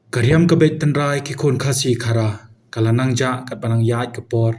Karyam kabet tenrai ki kon khasi khara kalanang ja kat panang yaat kapor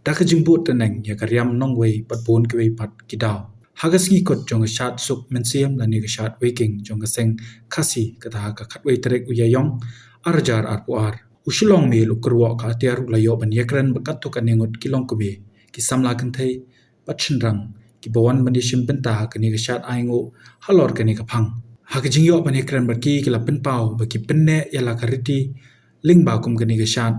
dak jimbut teneng ya karyam nongwei patpon ki wei pat kidaw hagas ngi kot jong shat sup mensiam lani ga shat waking jong seng khasi kata ka khatwei trek uyayong arjar arpuar ushilong me lukrwa ka tiar ulayo ban yakran bakat to kaningot kilong kube ki samla kan thei pachinrang ki bawan mandishim benta kani ga shat aingo halor kani ka phang hakajing yo bani kran barki kila penpau baki penne yala kariti lingba kum gani gashat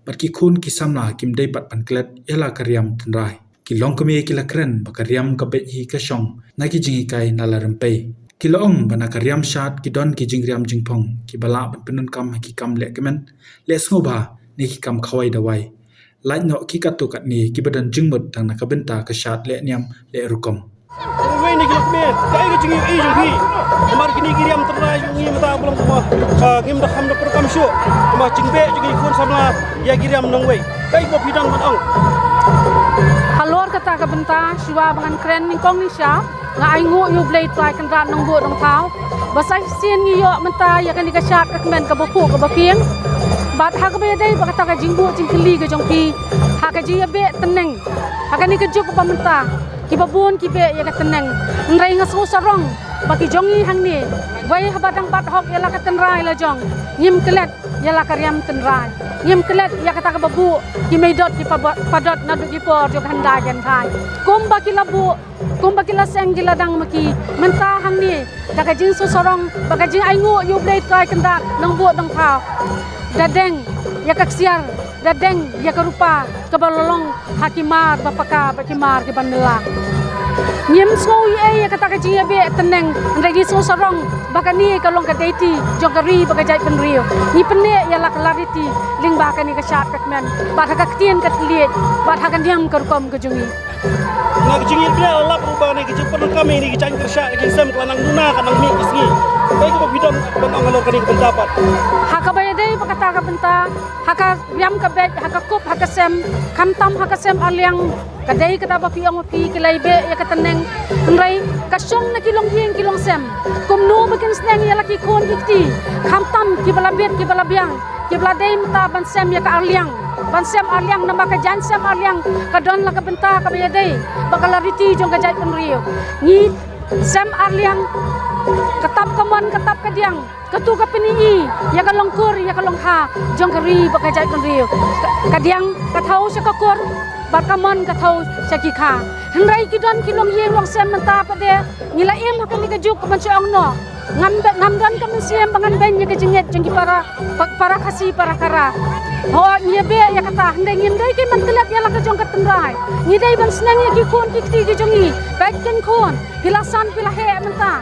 barki khun ki samla kim dei pat panklet yala karyam tenrai ki longkame kila kran bakaryam kabe hi ka shong na ki jingi kai nalaram pe kila ong bana karyam shat ki don ki jingriam jingpong ki bala ban penun kam ki kam le kemen le sngoba ne ki kam khawai dawai lai no ki katu kat ni ki badan jingmut tang na kabenta ka shat le niam le rukom Wei ni gilak me, kai ga jingi i junghi. Amar kini giriam terai jungi mata belum kuma. Ngim dah ham dah perkam syu. Kuma jingbe jungi kun samla ya giriam nong wei. Kai ko pidang batang. Halor kata ka benta siwa bangan kren ning kong ni sya nga ai ngu yu blade try kan rat nong bu dong tau. Basai sien ni yo menta ya kan dikasat ka men ka bopu ka bapieng. Bat ha ka be dai ba kata ka jingbu jingkeli ka jongpi. Ha ka ji ya be teneng. Ha ka ni ka juk pa menta. Kibabun kibe ya ka teneng ngai ngasu sarong baki jongi hang ni wai habadang bat hok ya la ka tenrai la jong ngim kelet ya la karyam tenrai ngim kelet ya kata ka babu ki meidot ki padot na du ki por jo handa gen thai kum baki labu kum baki la seng ki ladang maki menta hang ni da ka jing su sarong baka jing ai ngu yu blade kai kenda nang bu dang thau dadeng ya ka ksiar dadeng ya ka rupa ka balolong hakimar bapaka bakimar ki bandela nyem soi ya kata ka jia be teneng ndagi so sarong baka ni ka long ka deiti jongari baka jai penrio ni penne ya la clarity ling baka ni ka shat ka men ba ka tien ka tliet ba ka diam ka kom ka jungi Nak jingi bela lap rubah ni kecil perlu kami ni kecil kerja kecil sem kelanang guna kanang mi isni. Kai ko bidang batang ngalor kani pendapat. Haka bayadai bakata ka benta haka yam ka bet haka kup haka sem kamtam haka sem aliang kadai kata ba piang pi kilai be ya kateneng nrai kasyong na kilong hieng kilong sem kumno bakin sneng ya laki kon ikti kamtam ki bala bet ki bala biang ki bala dai mata ban sem ya ka aliang ban sem aliang nama ka jan sem aliang ka don la ka benta ka bayadai bakalariti jong ka jai penrio ni sem aliang ketap kamon ketap kadiang ketu ka penii ya ka longkur ya ka longha jong kari baka jai penrio kadiang ka thau sa ka kor bakamon ka thau sa ki kha hnrai ki don ki long yeng long sem menta pade ngila em ka ni ka juk ka ban chong no ngam don ka men sem bangan ben ya ka jinget jong ki para khasi para kara ho ni be ya kata ndai ngin dai ki man telat ya la ka jong ka tenrai ni dai ban senang ya ki kon ki ti ki jongi baik ken kon hilasan pila he menta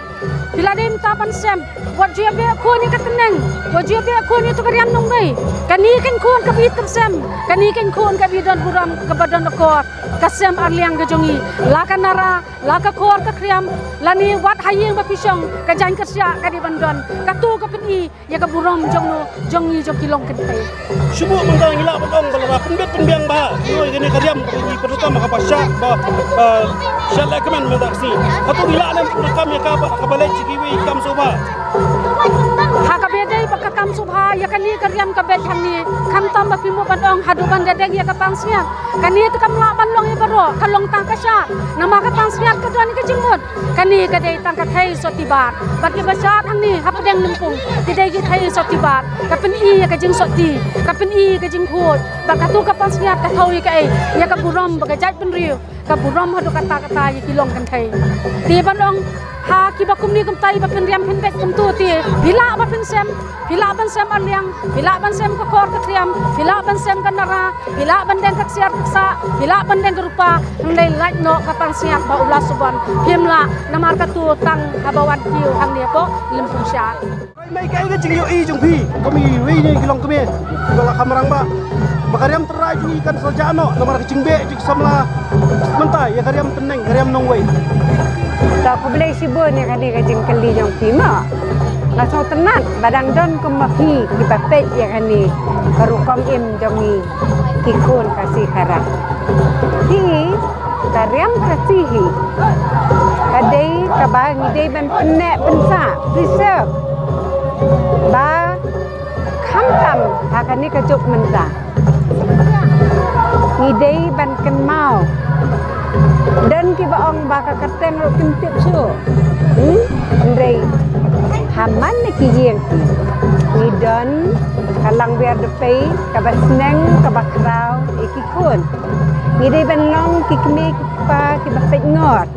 pila dai menta ban sem buat dia be kon ni ka tenang buat dia be kon ni tu kariam nong bai kani ken kon ka bi ter sem kani ken kon ka bi don buram ka badan ko ka sem arliang ka jongi la ka nara la ka kor ka kriam la ni wat hayeng ba pisong ka jan ka sia ka di bandon ka tu ka peni ya ka buram jong no jongi jong kilong ken tai Subuh mentang ngila batang balara pembet pembiang bah. Noi gani kariam ni perlu kami apa syak bah syak la kemen mendak si. Atau ngila nem perlu kami ka ka balai cikiwi kam soba. Haka bedai baka kam subha ya kani karyam ka bet hani kam tam ba pimu padong haduban dedeng ya ka pangsiat kani tu kam la ban long ya baro kalong tang ka sya nama ka pangsiat ka don ka jingmut kani ka dei tang ka thai sotibat bagi basat hangni hapadeng lempung tidai ki thai sotibat ka pen i ya ka jing soti ka pen i ka jing khut baka tu ka pangsiat ka thau ka ai ya ka buram baka jat pen riu ka buram hadu kata ya kilong kan thai ti bandong ha ki ba kumni kum tai ba pen riam pen bet kum tu ti bila ba pen sem bila ban sem aliang bila ban sem ka kor ka triam bila ban sem ka nara bila ban deng ka siar sa bila ban deng rupa nglai lait no ka pang siap ba ulas suban himla namar ka tu tang habawan kiu hang dia ko lempung sya Mai kai ga jingi i jung pi kami wi ni kilong kami. Bala kamarang ba. Bakariam terai jingi kan sajano namar ka jingbe jik samla menta ya kariam teneng kariam nong wei. Tak boleh sibuk ni kali kajing keli yang pima. Langsung tenang badang don kemahi kita pet ya kani kerukom im jongi kikun kasih harap. Di tariam kasihi. Kadai kabang idai ban penek pensa preserve. Ba kham hakan ni kejuk mentah idei ban ken mau dan ki baong baka kateng ro pintip su ndrei haman ni ki yeng ni don kalang biar depei kabasneng kabakrau ikikun idei ban long ki kmi pa ki bapet ngot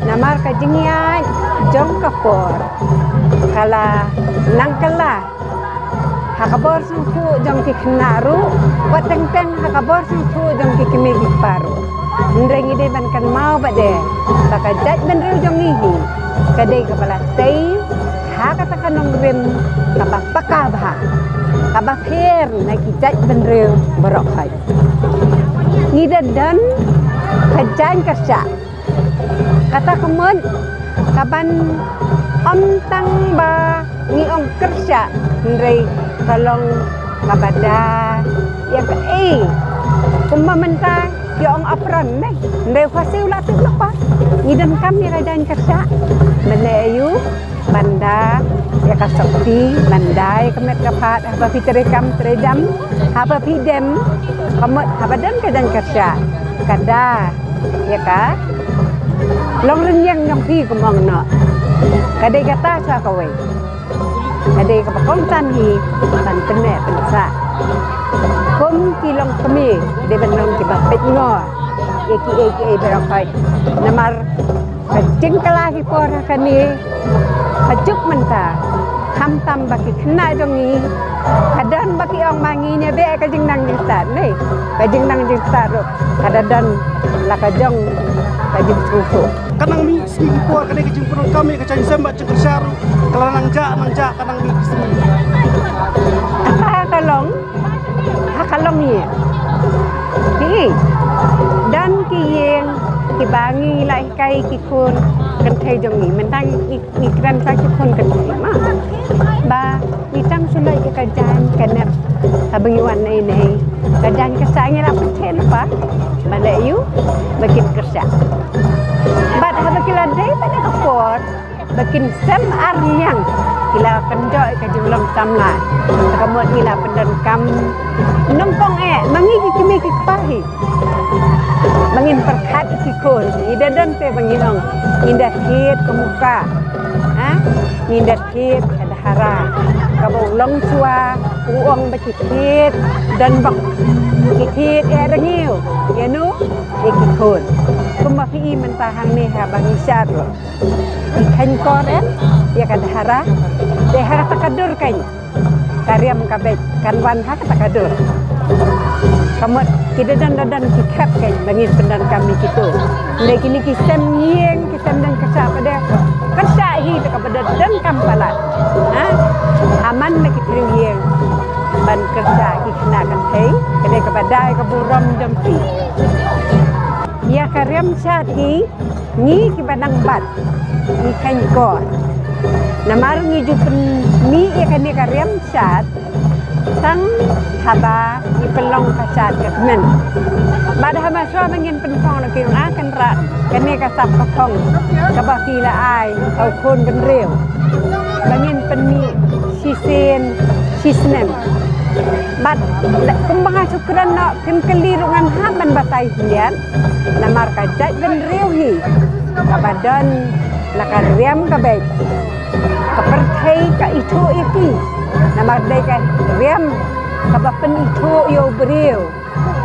namar ka jingyai jong kapor kala nangkala hakabor sungku jong ki knaru wateng teng hakabor sungku jong ki kmi ki paru ndreng ide ban kan mau bade baka jat ben ru jong ihi kadai kepala tei ha kata kanong rem kapa pakabha kapa pher na ki jat ben ru borok hai ngida dan kajan kerja kata kemun kaban om tang ba ni ong kerja ndrei kalong kabada ya ka kumma menta ya ong apran nih ndrei fasil latih lepas ngidan kam ya kajan kerja melayu banda ya ka sakti bandai kemet kapat apa fitrekam tredam apa pidem kamut habadan kajan kerja kada ya ka long renyang yang pi kumang no kadai kata sa kawe kadai kapakong tanhi tan pene pensa kum kilong kami de benong ki bapet ngo eki berakai namar kajing kalahi pora kani hajuk menta kham tam baki khna dongi kadan baki ong mangi ne be kajing nang jistat ne kajing nang jistat ro kadadan la kajong kajing susu kanang mi segi por kadai kajing perut kami kacang sembat cengker syaru kalau nang ja kanang mi segi kalong ni hi dan ki yeng ki bangi lai kai ki kun kan thai jong ni men tang ikran sa ki kun kan ma ba ni tang sulai ke kajan kanap habangi wan nei nei kajan kesanya la peten pa malayu bakin kerja bat habakila dei pada kapor bakin sem arnyang kila kendok ke jumlah samla kamot kila pendan kam numpang mangi kimi ki pahi mangin perkat ki kon idadan te banginong indah hit ke muka indah hit ada hara kabau long sua uang baki hit dan bak ki hit rangiu yanu ki kon kuma fi mentahang ni ha bangi syaro ikan koren ya kada hara de hara takadur kan karyam kabet kan wan hak takadur kamot kita dan kikap kan bangin pendan kami gitu le kini kisem yeng kisem dan kesa pada kesa hi kepada dan kampalat aman nak kitri yeng ban kerja kikna kan thei kede kepada keburam jampi ya karyam syati ni kibanang bat ni kan ko namar ni jupen ni ya kan ni karyam syat sang haba ni pelong kacat ke men bada haba swa mangin penfong nak kirung akan rat kene ka sap kapong ka ba kila ai au kon ben rew bangin penni sisen sisnem bad kumbang syukran nak kin kelirungan haban batai hian namar kacat ben rew hi kabadan lakariam ka baik kaperthai ka itu iki namar dai ka riam kabapen itu yo beriu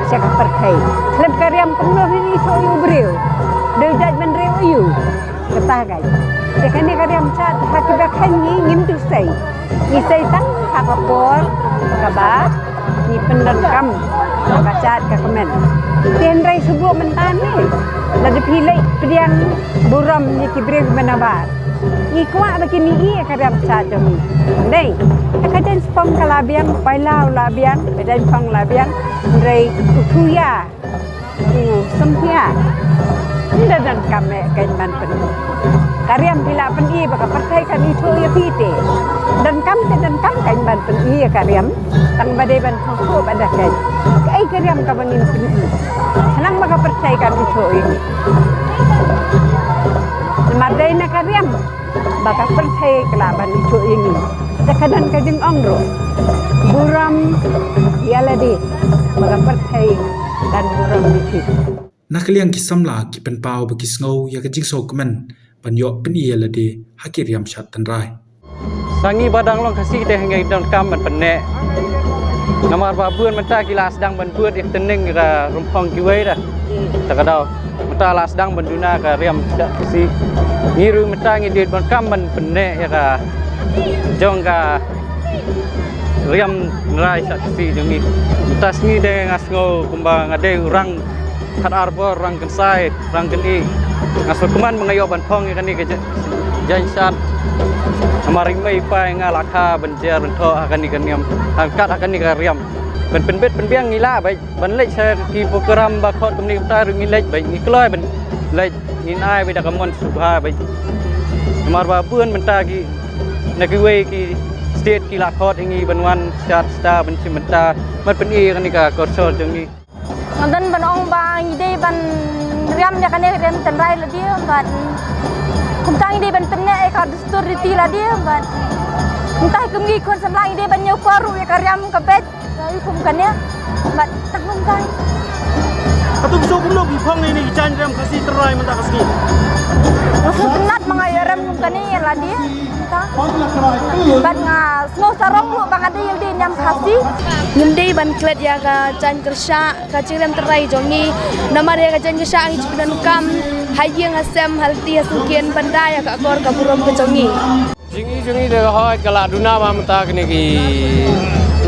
saya kaperthai klem kariam penuh ini itu yo beriu dai jat ben rew yu katagai sekane kariam chat hakibak hanyi ngim tu sei ni sei tang hakapor kaba ni pendengkam kacat ka kemen ten rai subuh mentan ni la dipilai pediang buram ni kibreng menabar ikwa begini iya kadang saja ni. Nei, kadang spong kalabian, pailau labian, kadang spong labian, rei utuya, sempia. Tidak dan kami kain penuh. Karyam bila peni baka percaya kan itu ya pite. Dan kam kain ban peni ya karyam, tang badai ban kau pada kain. Kai karyam kabangin peni. Henang baka percaya kan itu ini. Madai na karyam baka percaya kelaban itu ini. Terkadang kajeng omro, buram yaladi baka percaya dan buram itu. Nakaliang kisamla ki penpau bagi sngau ya kajing so kemen panyok peni yalade hakiriam syat tanrai. Sangi badang long kasih kita hingga dalam kamar penek. Namar babuan mentah kila sedang bantuan ik teneng ke rumpang kiwai dah. Tak kadau mentah lah sedang benduna ke riam tidak kasih. Ngiru mentah ngidit ban kamar penek ya ke jong ke riam nerai sak kasih jongi. Mentah sengi deh ngasngo kumbang ada orang kat arbor orang kensai orang keni. Ngasno kuman mengayo ban pong ya kani ke jansan. Amaring mai pai ngalakha benjer bento akan nikaniam angkat akan nikariam ben biang ngila bai ban lek saya ki program bakot kemni utar ngilek bai ngikloi ben lek nginai bai dakamon subha bai amar babuan menta ki nakiwe ki state ki lakot ingi banwan stat sta ben cimenta man peni kan nika korsol jongi nonton banong bang ide ban riam ya kan riam tenrai lagi ban kumtang ide ban penne ka dustur riti la dia ban entah kemgi kon samlang ide ban nyoparu ya karyam kabet hukum kannya ban takung kai Atau bisa kumno bipang ini ijan riam kasih terai mentah kasih. Langsung tenat mengayaram kumkani la dia entah ban nga snow sarong lu bang ada yang di nyam kasih Nyumdei ban klet ya ka jan kersa ka ciram terai jongi nama dia ka jan kersa ngi cipidan kam hayeng asem halti hasukian pandai ka akor ka burom ke jongi jingi de hoy kala duna ma mata kene ki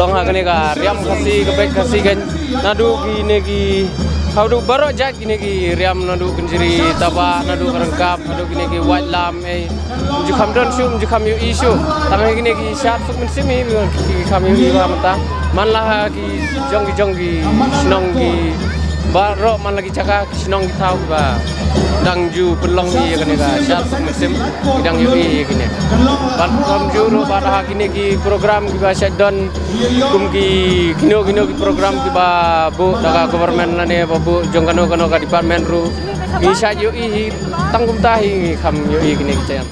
long ha kene ka riam kasih kebet kasih kan nadu ki ne ki haudu barok jat kene ki riam nadu kenjiri taba nadu kerengkap nadu kene ki white lam jukam don shum jukam yu isu tangan kene ki shat fuk men simi ki kami yu ma mata man lah ki jonggi senong ki barok man lagi cakap senong ki tahu ba dang ju pelong ni kene ka shat fuk men sim dang yu i kene ban kom ju ro ba ha kene ki program ki ba shutdown kum ki kino ki program ki ba bu daga government la ne ba bu jongkano ka department ru ki shat yu i tangkum tahi kam yu i kene ki chan